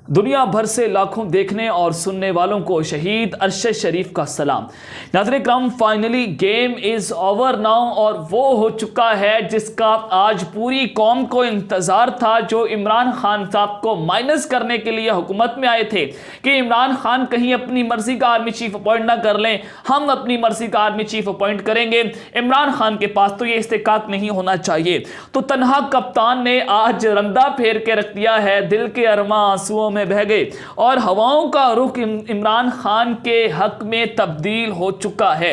दुनिया भर से लाखों देखने और सुनने वालों को शहीद अरशद शरीफ का सलाम। नाज़रीन इकराम, finally game is over now और वो हो चुका है जिसका आज पूरी कौम को इंतज़ार था। जो इमरान खान साहब को माइनस करने के लिए हुकूमत में आए थे कि इमरान खान कहीं अपनी मर्जी का आर्मी चीफ अपॉइंट ना कर लें, हम अपनी मर्जी का आर्मी चीफ अपॉइंट करेंगे। इमरान खान के पास तो ये इस्तेकाक नहीं होना चाहिए। तो तन्हा कप्तान ने आज रंदा फेर के रख दिया है, दिल के अरमा आंसुओं में बह गए और हवाओं का रुख इमरान खान के हक में तब्दील हो चुका है।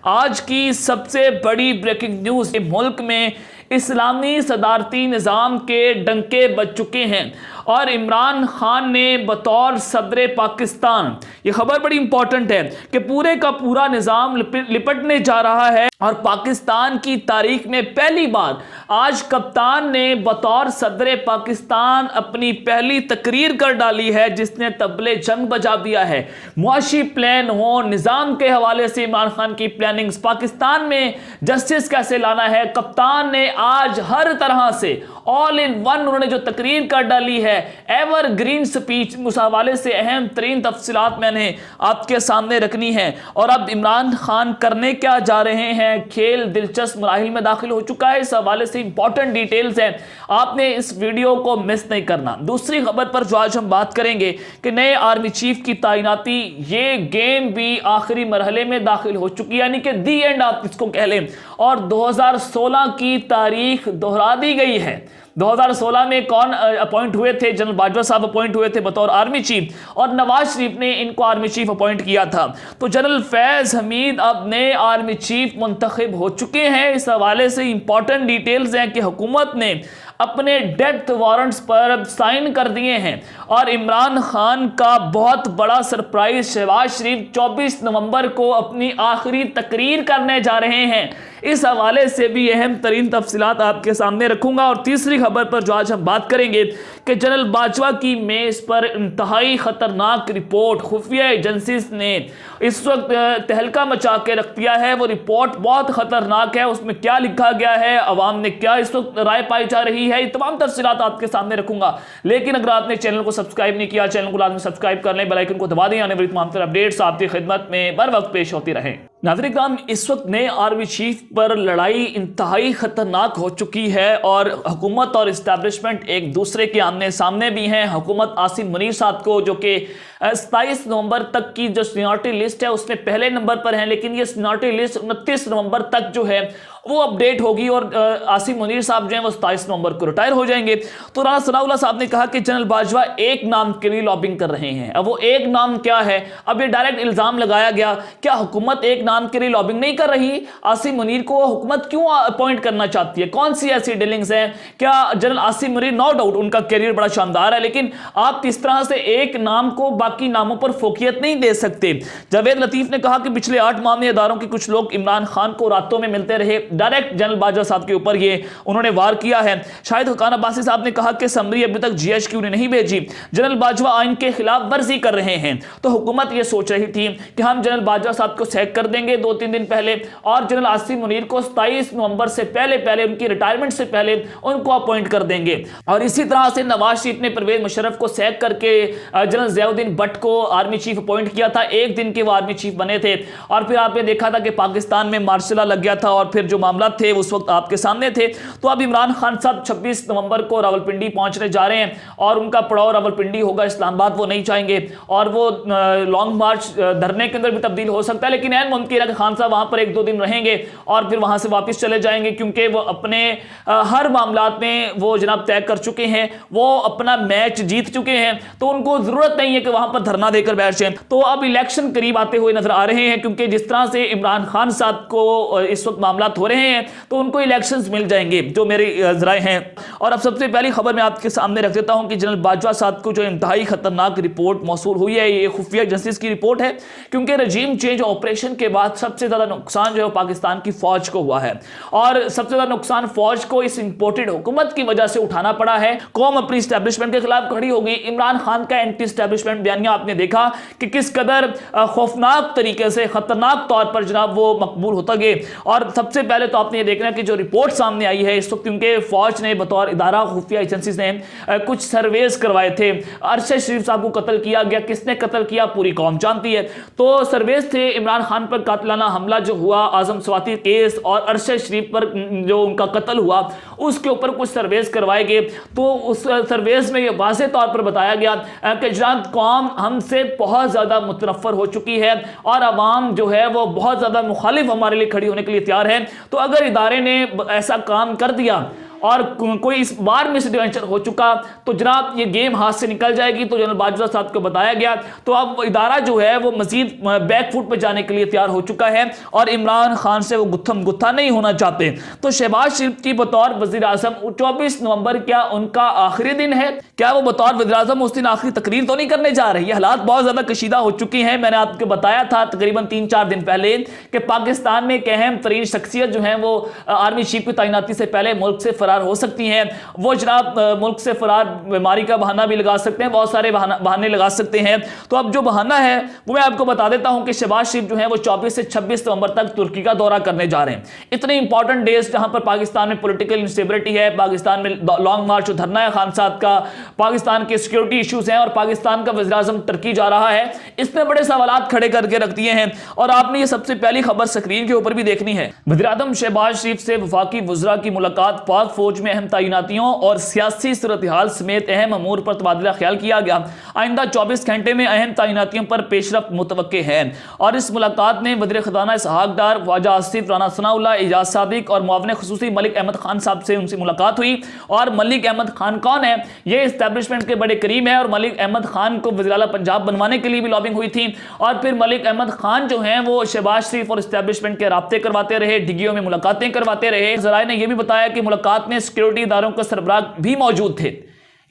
आज की सबसे बड़ी ब्रेकिंग न्यूज़, मुल्क में इस्लामी सदारती निज़ाम के डंके बज चुके हैं और इमरान खान ने बतौर सदर पाकिस्तान, ये खबर बड़ी इंपॉर्टेंट है कि पूरे का पूरा निज़ाम लिपटने जा रहा है और पाकिस्तान की तारीख में पहली बार आज कप्तान ने बतौर सदर पाकिस्तान अपनी पहली तकरीर कर डाली है जिसने तबले जंग बजा दिया है। मुआशी प्लान हो, निज़ाम के हवाले से इमरान खान की प्लानिंग्स, पाकिस्तान में जस्टिस कैसे लाना है, कप्तान ने आज हर तरह से ऑल इन वन उन्होंने जो तकरीर कर डाली है, एवर ग्रीन स्पीच, उस हवाले से अहम तरीन तफसीलात मैंने आपके सामने रखनी है। और अब इमरान खान करने क्या जा रहे हैं, खेल दिलचस्प मराहिल में दाखिल हो चुका है। इस हवाले से इंपॉर्टेंट डिटेल्स हैं, आपने इस वीडियो को मिस नहीं करना। दूसरी खबर पर जो आज हम बात करेंगे कि नए आर्मी चीफ की तैनाती, ये गेम भी आखिरी मरहले में दाखिल हो चुकी है, यानी कि दी एंड आप इसको कह लें। और 2016 की तारीख दोहरा दी गई है। 2016 में कौन अपॉइंट हुए थे? जनरल बाजवा साहब अपॉइंट हुए थे बतौर आर्मी चीफ और नवाज शरीफ ने इनको आर्मी चीफ अपॉइंट किया था। तो जनरल फैज हमीद अब नए आर्मी चीफ मुंतखब हो चुके हैं। इस हवाले से इंपॉर्टेंट डिटेल्स हैं कि हुकूमत ने अपने डेथ वारंट्स पर साइन कर दिए हैं और इमरान खान का बहुत बड़ा सरप्राइज, शहबाज शरीफ 24 नवंबर को अपनी आखिरी तकरीर करने जा रहे हैं। इस हवाले से भी अहम तरीन तफसीलात आपके सामने रखूंगा। और तीसरी खबर पर जो आज हम बात करेंगे कि जनरल बाजवा की मेज पर इंतहाई खतरनाक रिपोर्ट खुफिया एजेंसीज ने इस वक्त तहलका मचा के रख दिया है। वो रिपोर्ट बहुत खतरनाक है, उसमें क्या लिखा गया है, अवाम ने क्या इस वक्त राय पाई जा रही है, ये तमाम तफसीलात आपके सामने रखूंगा। लेकिन अगर आपने चैनल को सब्सक्राइब नहीं किया, चैनल को लाजमी सब्सक्राइब कर लें, बेल आइकन को दबा दें, आने वाली तमाम अपडेट्स आपकी खिदमत में बर वक्त पेश होती रहें। नाज़रीन इकराम, इस वक्त नए आर्मी चीफ पर लड़ाई इंतहाई खतरनाक हो चुकी है और हुकूमत और इस्टेब्लिशमेंट एक दूसरे के आमने सामने भी हैं। हुकूमत आसिम मुनीर साहब को, जो कि 27 नवंबर तक की जो सीनियरिटी लिस्ट है उसमें पहले नंबर पर हैं, लेकिन ये सीनियरिटी लिस्ट 29 नवंबर तक जो है वो अपडेट होगी और आसिम मुनीर साहब जो हैं वो 27 नवंबर को रिटायर हो जाएंगे। तो राना सनाउल्लाह साहब ने कहा कि जनरल बाजवा एक नाम के लिए लॉबिंग कर रहे हैं। अब वो एक नाम क्या है? अब ये डायरेक्ट इल्जाम लगाया गया, क्या हुकूमत एक नाम के लिए लॉबिंग नहीं कर रही? आसिम मुनीर को हुकूमत क्यों अपॉइंट करना चाहती है? कौन सी ऐसी डीलिंग्स हैं? क्या general Asim Munir, no doubt उनका करियर बड़ा शानदार है, लेकिन आप इस तरह से एक नाम को बाकी नामों पर फोकियत नहीं दे सकते। जावेद लतीफ ने कहा कि पिछले 8 माह में इदारों के कुछ लोग इमरान खान को रातों में मिलते रहे। डायरेक्ट जनरल बाजवा साहब के ऊपर ये उन्होंने वार किया है। शाहिद हुक्कान अब्बासी साहब ने कहा कि समरी अभी तक जीएचक्यू ने नहीं भेजी, जनरल बाजवा आइन के खिलाफ वर्जी कर रहे हैं। तो हुकूमत ये सोच रही थी कि हम जनरल बाजवा साहब को सैक कर देंगे 2-3 दिन पहले और जनरल आसिम मुनीर को 27 नवंबर से पहले उनकी रिटायरमेंट से पहले उनको अपॉइंट कर देंगे। और इसी तरह से नवाज शरीफ ने परवेज मुशर्रफ को सैक करके जनरल ज़ियाउद्दीन भट्ट को आर्मी चीफ अपॉइंट किया था। एक दिन के वो आर्मी चीफ बने थे और फिर आपने देखा था कि पाकिस्तान में मार्शल लॉ लग गया था और फिर जो मामला थे उस वक्त आपके सामने थे। तो अब इमरान खान साहब 26 नवंबर को रावलपिंडी पहुंचने जा रहे हैं और उनका पड़ाव रावलपिंडी होगा, इस्लामाबाद वो नहीं चाहेंगे और वो लॉन्ग मार्च धरने के अंदर भी तब्दील हो सकता है। लेकिन ऐन मुमकिन है कि खान साहब वहां पर 1-2 दिन रहेंगे और फिर वहां से वापस चले जाएंगे, क्योंकि वो अपने हर मामलात में वो जनाब तय कर चुके हैं, वो अपना मैच जीत चुके हैं, तो उनको जरूरत नहीं है कि वहां पर धरना देकर बैठ जाएं। तो अब इलेक्शन करीब आते हुए नजर आ रहे हैं, क्योंकि जिस तरह से इमरान खान साहब को इस वक्त मामलात हो रहे हैं तो उनको इलेक्शंस मिल जाएंगे, जो मेरी राय हैं। और अब सबसे पहली खबर मैं आपके सामने रख देता हूं कि जनरल बाजवा साहब को जो इंतहाई खतरनाक रिपोर्ट मौसूल हुई है, ये खुफिया एजेंसीज की रिपोर्ट है, क्योंकि रजीम चेंज ऑपरेशन के बाद सबसे ज्यादा नुकसान जो है पाकिस्तान की फौज को हुआ है और सबसे ज्यादा नुकसान फौज को इस इंपोर्टेड हुकूमत की वजह से उठाना पड़ा है। कौम अपनी स्टैब्लिशमेंट के खिलाफ खड़ी हो गई। इमरान खान का एंटी स्टैब्लिशमेंट बयानिया आपने देखा कि किस कदर खौफनाक तरीके से, खतरनाक तौर पर जनाब वो मकबूल होता गया। और सबसे पहले पहले तो आपने ये देखना है कि जो रिपोर्ट सामने आई है इस वक्त, क्योंकि फौज ने बतौर इदारा खुफिया एजेंसीज ने कुछ सर्वेस करवाए थे। अरशद शरीफ साहब को कत्ल किया गया, किसने कत्ल किया पूरी कौम जानती है। तो सर्वेस थे इमरान खान पर कातिलाना हमला जो हुआ, आजम स्वाति केस और अरशद शरीफ पर जो उनका कत्ल हुआ उसके ऊपर कुछ सर्वेस करवाए गए। तो उस सर्वेस में यह वाज़ेह तौर पर बताया गया कि जनाब कौम हमसे बहुत ज़्यादा मुतनफ़र हो चुकी है और अवाम जो है वो बहुत ज़्यादा मुखालिफ हमारे लिए खड़ी होने के लिए तैयार है। तो अगर इदारे ने ऐसा काम कर दिया और कोई इस बार मिसएडवेंचर हो चुका तो जनाब ये गेम हाथ से निकल जाएगी। तो जनरल बाजवा साहब को बताया गया, तो अब इदारा जो है वो मजीद बैकफुट पर जाने के लिए तैयार हो चुका है और इमरान खान से वो गुत्थम गुत्था नहीं होना चाहते। तो शहबाज शरीफ की बतौर वज़ीर आज़म 24 नवंबर क्या उनका आखिरी दिन है? क्या वो बतौर वज़ीर आज़म उस दिन आखिरी तकरीर तो नहीं करने जा रहे? ये हालात बहुत ज़्यादा कशीदा हो चुकी हैं। मैंने आपको बताया था तकरीबन 3-4 दिन पहले कि पाकिस्तान में एक अहम तरीन शख्सियत जो है वो आर्मी चीफ की तैनाती से पहले मुल्क से फरार हो सकती हैं। वो जनाब मुल्क से फरार बीमारी का बहाना भी लगा सकते हैं, बहुत सारे बहाने लगा सकते हैं। तो अब जो बहाना है वो मैं आपको बता देता हूं कि शहबाज शरीफ जो है वो 24 से 26 नवंबर तक तुर्की का दौरा करने जा रहे हैं। इतने इंपॉर्टेंट डेज जहां पर पाकिस्तान में पॉलिटिकल इंस्टेबिलिटी है, पाकिस्तान में लॉन्ग मार्च धरना है खान साहब का, पाकिस्तान के सिक्योरिटी इश्यूज हैं और पाकिस्तान का वज़ीर आज़म तुर्की जा रहा है, इसमें बड़े सवालात खड़े करके रख दिए हैं। और आपने ये सबसे पहली खबर स्क्रीन के ऊपर भी देखनी है। वज़ीर आज़म शहबाज शरीफ से वफाकी वज़रा की मुलाकात, पाक फौज में अहम तैनातियों और सियासी सूरत हाल समेत अहम अमूर पर तबादला ख्याल किया गया। आइंदा 24 घंटे में अहम तैनातियों पर पेशरफ मुतवक्के है। और इस मुलाकात में वज़ीर ख़ज़ाना इसहाक़ डार, ख्वाजा आसिफ, राना सनाउल्लाह, एजाज सादिक और मुआविन ख़ुसूसी मलिक अहमद खान साहब से उनसे मुलाकात हुई। और मलिक अहमद खान कौन है? ये इस्टेब्लिशमेंट के बड़े करीब है और मलिक अहमद खान को वज़ीर आला पंजाब बनवाने के लिए भी लॉबिंग हुई थी। और फिर मलिक अहमद खान जो हैं वो शहबाज शरीफ और इस्टेब्लिशमेंट के राब्ते करवाते रहे, डिग्गियों में मुलाकातें करवाते रहे। ज़राए ने यह भी बताया कि मुलाकात में सिक्योरिटी इदारों के सरबराह भी मौजूद थे।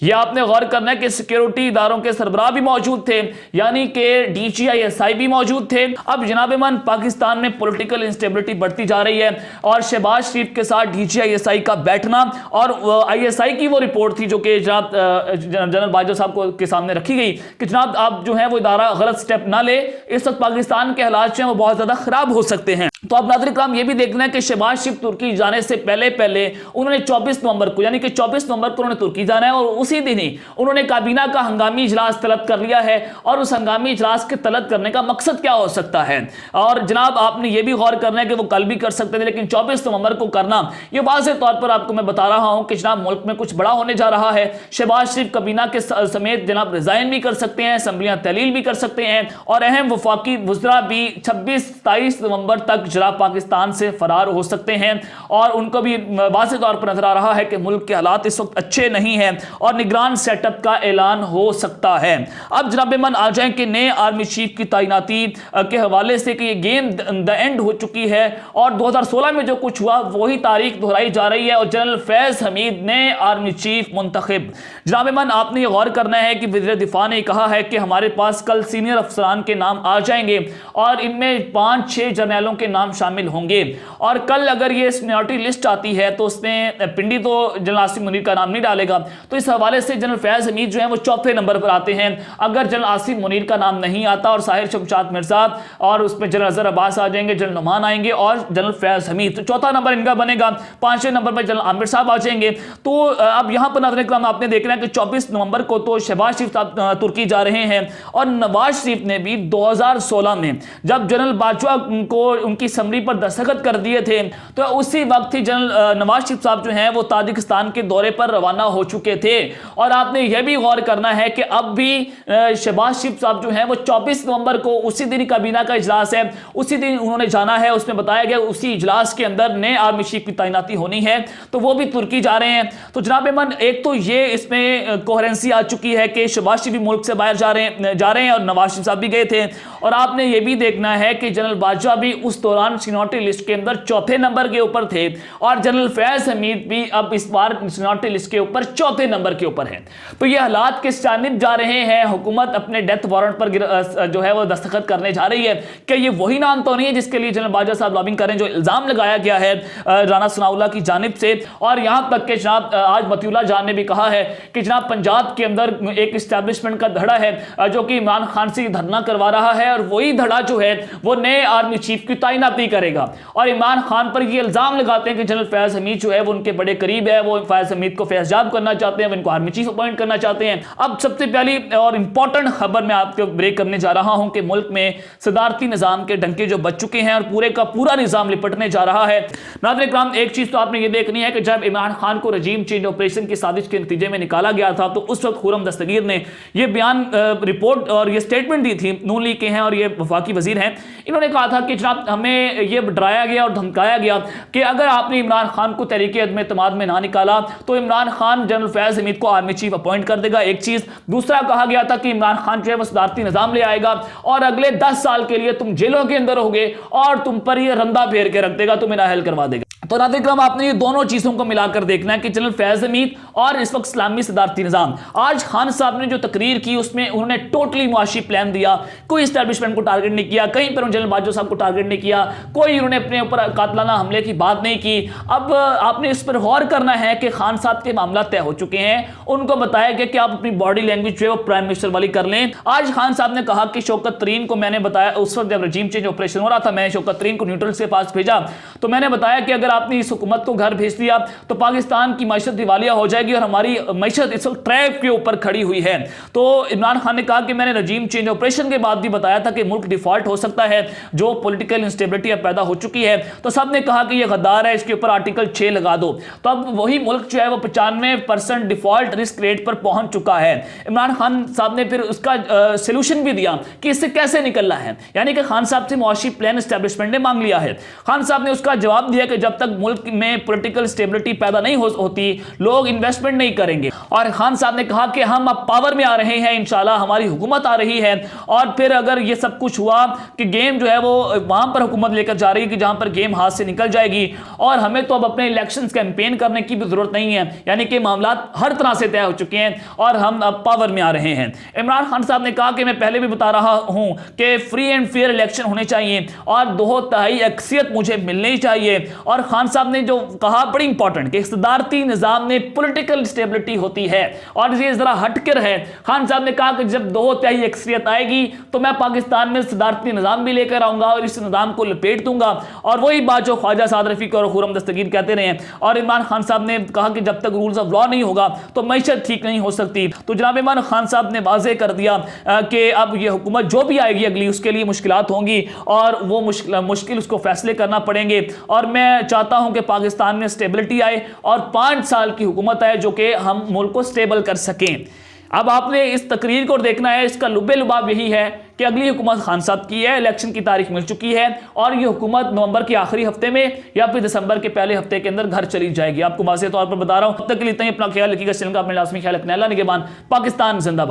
यह आपने गौर करना है कि सिक्योरिटी इदारों के सरबराह भी मौजूद थे, यानी कि DGISI भी मौजूद थे। अब जनाब मन पाकिस्तान में पॉलिटिकल इंस्टेबिलिटी बढ़ती जा रही है और शहबाज शरीफ के साथ DGISI का बैठना और ISI की वो रिपोर्ट थी जो कि जनाब जनरल बाजवा साहब को के सामने रखी गई कि जनाब आप जो है वो इदारा गलत स्टेप ना ले, इस वक्त पाकिस्तान के हालात जो हैं वो बहुत ज़्यादा ख़राब हो सकते हैं। तो अब नाज़रीन इकराम ये भी देखना है कि शहबाज शरीफ तुर्की जाने से पहले उन्होंने 24 नवंबर को यानी कि 24 नवंबर को उन्होंने तुर्की जाना है और उसी दिन ही उन्होंने काबीना का हंगामी इजलास तलब कर लिया है। और उस हंगामी इजलास के तलब करने का मकसद क्या हो सकता है? और जनाब आपने ये भी गौर करना है कि वो कल भी कर सकते थे, लेकिन 24 नवंबर को करना, ये वाज़ेह तौर पर आपको मैं बता रहा हूं कि जनाब मुल्क में कुछ बड़ा होने जा रहा है। शहबाज शरीफ काबीना के समेत जनाब रिजाइन भी कर सकते हैं, असम्बलियां तहलील भी कर सकते हैं और अहम वफाकी वज़रा भी 26-27 नवंबर तक जनाब पाकिस्तान से फरार हो सकते हैं। और उनको भी वाज़ेह तौर पर नजर आ रहा है कि मुल्क के हालात इस वक्त अच्छे नहीं हैं और निगरान सेटअप का ऐलान हो सकता है। अब जनाब मन आ जाए कि नए आर्मी चीफ की तैनाती के हवाले से कि ये गेम द एंड हो चुकी है और 2016 में जो कुछ हुआ वही तारीख दोहराई जा रही है और जनरल फैज हमीद नए आर्मी चीफ मुंतखब। जनाब मन आपने ये गौर करना है कि वज़ीर दिफा ने कहा है कि हमारे पास कल सीनियर अफसरान के नाम आ जाएंगे और इनमें 5-6 जर्नलों के नाम शामिल होंगे। और कल अगर ये सीनियरिटी लिस्ट आती है तो उसमें पिंडी तो जनरल आसिफ मुनीर का नाम नहीं डालेगा, तो इस हवाले से जनरल फैज हमीद जो है वो 4थे नंबर पर आते हैं। अगर जनरल आसिफ मुनीर का नाम नहीं आता और साहिर शमशाद मिर्जा और उसमें जनरल अजहर अब्बास आ जाएंगे, जनरल नुमान आएंगे और जनरल फैज हमीद, तो 4था नंबर इनका बनेगा। 5वें नंबर पर जनरल आमिर साहब आ जाएंगे। तो अब यहाँ पर नाज़रीन इकराम आपने देखना है कि 24 नवंबर को तो शहबाज शरीफ साहब तुर्की जा रहे हैं और नवाज शरीफ ने भी 2016 में जब जनरल बाजवा को उनकी समरी पर दस्तखत कर दिए थे तो उसी वक्त ही जनरल नवाज शरीफ साहब जो हैं वो ताजिकिस्तान के दौरे पर रवाना हो चुके थे। और आपने यह भी गौर करना है कि अब भी शहबाज शरीफ साहब जो हैं वो 24 नवंबर को उसी दिन काबीना का इजलास है, उसी दिन उन्होंने जाना है। उसमें बताया गया उसी इजलास के अंदर नए आर्मी चीफ की तैनाती होनी है, तो वो भी तुर्की जा रहे हैं। तो जनाब मन एक तो ये इसमें कोहेरेंसी आ चुकी है कि शहबाज शरीफ भी मुल्क से बाहर जा रहे हैं और नवाज शरीफ साहब भी गए थे। और आपने ये भी देखना है कि जनरल बाजवा भी उस दौरान सीनियरिटी लिस्ट के अंदर 4थे नंबर के ऊपर थे और जनरल फैज हमीद भी अब इस बार सीनियरिटी लिस्ट के ऊपर 4थे नंबर के ऊपर है। तो ये हालात किस जानिब जा रहे हैं? हुकूमत अपने डेथ वारंट पर जो है वो दस्तखत करने जा रही है। क्या ये वही नाम तो नहीं है जिसके लिए जनरल बाजवा साहब लॉबिंग करें, जो इल्जाम लगाया गया है राना सनाउल्लाह की जानिब से? और यहां तक कि जनाब आज मतीउल्लाह जान ने भी कहा है कि जनाब पंजाब के अंदर एक इस्टेब्लिशमेंट का धड़ा है जो कि इमरान खान से धरना करवा रहा है और वही धड़ा जो है वो नए आर्मी चीफ की तैनाती तैनाती करेगा। और इमरान खान पर ये इल्जाम लगाते हैं कि जनरल फैज हमीद जो है वो उनके बड़े करीब है, वो फैज हमीद को फैजाब करना चाहते हैं, वो इनको आर्मी चीफ अपॉइंट करना चाहते हैं। अब सबसे पहली और इंपॉर्टेंट खबर मैं आपको ब्रेक करने जा रहा हूं कि मुल्क में सदारती निजाम के डंके जो बच चुके हैं और पूरे का पूरा निजाम लिपटने जा रहा है। नाज़रीन इकराम, एक चीज तो आपने ये देखनी है कि जब इमरान खान को रजीम चेंज ऑपरेशन की साजिश के नतीजे में निकाला गया था तो उस वक्त खुर्रम दस्तगीर ने यह बयान रिपोर्ट और ये स्टेटमेंट दी थी, नून लीग के हैं और ये वफाकी वजीर हैं। इन्होंने कहा था कि जनाब हमें यह डराया गया और धमकाया गया कि अगर आपने इमरान खान को तहरीक अदम एतमाद में ना निकाला तो इमरान खान जनरल फैज हमीद को आर्मी चीफ अपॉइंट कर देगा। एक चीज, दूसरा कहा गया था कि इमरान खान जो है वो सदारती निजाम ले आएगा और अगले 10 साल के लिए तुम जेलों के अंदर होगे और तुम पर यह रंदा फेर के रख देगा, तुम्हें नाअहल करवा देगा। तो नाज़रीन इकराम, आपने ये दोनों चीजों को मिलाकर देखना है कि जनरल फैज हमीद और इस वक्त इस्लामी सदारती निजाम। आज खान साहब ने जो तकरीर की उसमें उन्होंने टोटली मुआशी प्लान दिया, कोई एस्टैब्लिशमेंट को टारगेट नहीं किया, कहीं पर जनरल बाजवा साहब को टारगेट नहीं किया, कोई उन्होंने अपने ऊपर कातलाना हमले की बात नहीं की। अब आपने इस पर गौर करना है कि खान साहब के मामला तय हो चुके हैं, उनको बताया गया कि आप अपनी बॉडी लैंग्वेज जो है वो प्राइम मिनिस्टर वाली कर लें। आज खान साहब ने कहा कि शौकत तरीन को मैंने बताया, उस वक्त जब रजीम चेंज ऑपरेशन हो रहा था, मैंने शौकत तरीन को न्यूट्रल के पास भेजा तो मैंने बताया कि अगर आपने इस हुकूमत को घर भेज दिया तो पाकिस्तान की मैशत दिवालिया हो जाएगी और हमारी मैशत इस वक्त ट्रैप के ऊपर खड़ी हुई है। तो इमरान खान ने कहा कि मैंने रजीम चेंज ऑपरेशन के बाद भी बताया था कि मुल्क डिफॉल्ट हो सकता है, जो पॉलिटिकल इंस्टेबिलिटी अब पैदा हो चुकी है। तो सब ने कहा कि यह गद्दार है, इसके ऊपर आर्टिकल 6 लगा दो। तो अब वही मुल्क जो है वो 95% डिफॉल्ट रिस्क रेट पर पहुंच चुका है। इमरान खान साहब ने फिर उसका सोल्यूशन भी दिया कि इससे कैसे निकलना है, यानी कि खान साहब से मुआशी प्लान एस्टैब्लिशमेंट ने मांग लिया है। खान साहब ने उसका जवाब दिया कि जब तक मुल्क में पॉलिटिकल स्टेबिलिटी पैदा नहीं होती लोग इन्वेस्टमेंट नहीं करेंगे। और खान साहब ने कहा कि हम अब पावर में आ रहे हैं, इंशाल्लाह हमारी हुकूमत आ रही है और फिर अगर ये सब कुछ हुआ कि गेम जो है वो वहां पर हुकूमत लेकर जा रही है कि जहां पर गेम हाथ से निकल जाएगी और हमें तो अब अपने इलेक्शन कैंपेन करने की भी जरूरत नहीं है, यानी कि मामला हर तरह से तय हो चुके हैं और हम अब पावर में आ रहे हैं। इमरान खान साहब ने कहा कि मैं पहले भी बता रहा हूं कि फ्री एंड फेयर इलेक्शन होने चाहिए और 2/3 अक्सियत मुझे मिलनी चाहिए। और खान साहब ने जो कहा बड़ी इंपॉर्टेंट कि सदारती निजाम में पॉलिटिकल स्टेबिलिटी होती है और ये जरा हटकर है। खान साहब ने कहा कि जब 2/3 अक्सियत आएगी तो मैं पाकिस्तान में सदारती निजाम भी लेकर आऊंगा और इस निजाम को लपेट दूंगा। और वही बात जो ख्वाजा साद रफीक और खुर्रम दस्तगीर कहते रहे। और इमरान खान साहब ने कहा कि जब तक रूल्स ऑफ लॉ नहीं होगा तो मैशत ठीक नहीं हो सकती। तो जनाब इमरान खान साहब ने वाज़ेह कर दिया कि अब ये हुकूमत जो भी आएगी अगली उसके लिए मुश्किलात होंगी और वो मुश्किल उसको फैसले करना पड़ेंगे। और मैं चाहता हूं कि पाकिस्तान में स्टेबिलिटी आए और 5 साल की हुकूमत आए जो कि हम मुल्क को स्टेबल कर सकें। अब आपने इस तकरीर को देखना है, इसका लुबे लुबाब यही है कि अगली हुकूमत खान साहब की है, इलेक्शन की तारीख मिल चुकी है और ये हुकूमत नवंबर के आखिरी हफ्ते में या फिर दिसंबर के पहले हफ्ते के अंदर घर चली जाएगी। आपको वाज़ेह तौर पर बता रहा हूं। अब तक के लिए इतना ही, अपना ख्याल रखिएगा, चैनल का अपने लाजमी ख्याल रखना। अल्लाह निगहबान। पाकिस्तान जिंदाबाद।